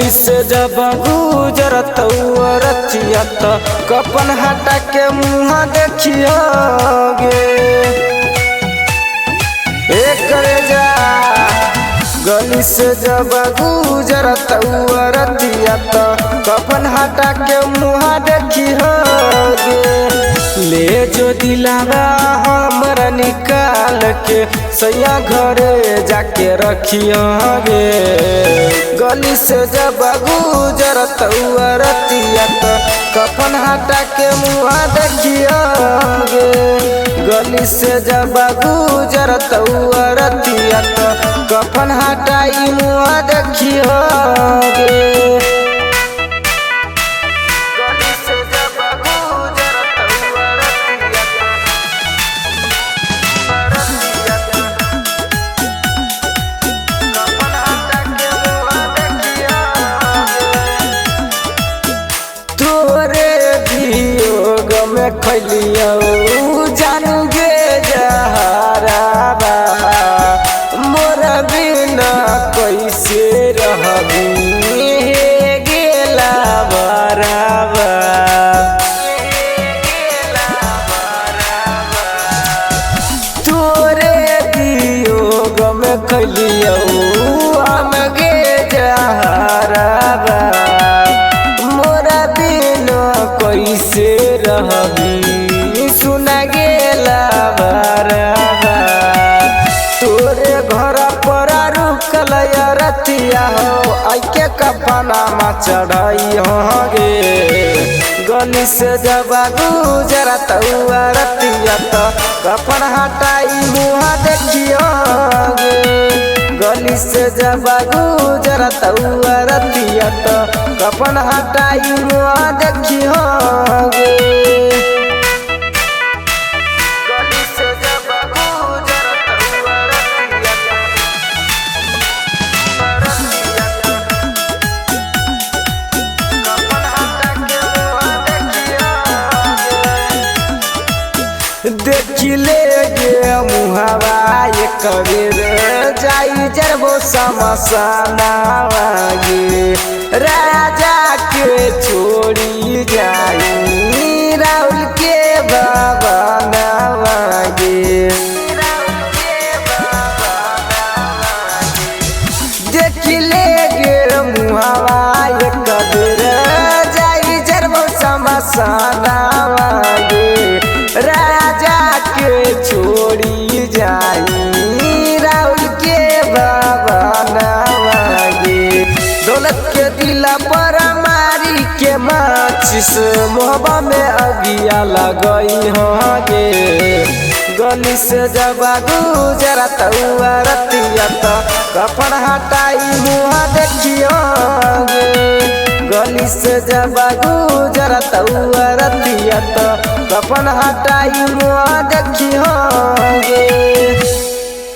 गली से जब गुजरत रचिया तो कपन हटा के मुँह देखियोगे जा। गली से जब गुजरत रचिया तो कपन हटा के मुँह देखियोगे। ले जो दिलावा हमरा निकाल के सैया घरे जाके रखियोगे। गली से जब गुजरत रतिया तो कफन हटा के मुँह देखियोगे। गली से जब गुजरत रतिया तो कफन हटाई मुँह देखियोगे। खलियो जानू गे जहराबा मोर बिना कैसे रहबी गेला बराबा। तोरे वियोग में खलियो हम गे जहराबा मोर बिना कैसे रहबी सुना गेला बराबा। तोरे घर पर रुकल रतिया हो आके कफना में चढ़ाई होगे। गली से जब गुजरत रतिया तो कफन हटाई मुँह देखियोगे। गली से जब गुजरत रतिया तो कफन हटाई मुँह देखियोगे। देखिले गे मुहवा एक बेर जाई जरबो समसनावागे। राजा के छोड़ी जाई राहुल के बाबा नवागे। देखिले गे मुहवा एक बेर जाई जरबो समसनावागे। राजा के छोड़ी जाई राहुल के बाबा नवागे। दौलत के दिला पर मारी के माचिस मोहब्बा में अगिया लगई होगे। गली से जब गुजरत रतिया तो कफन हटाई मुँह देखियोगे। गली से जब गुजरत रतिया तो कफन हटाई मुँह देखियोगे।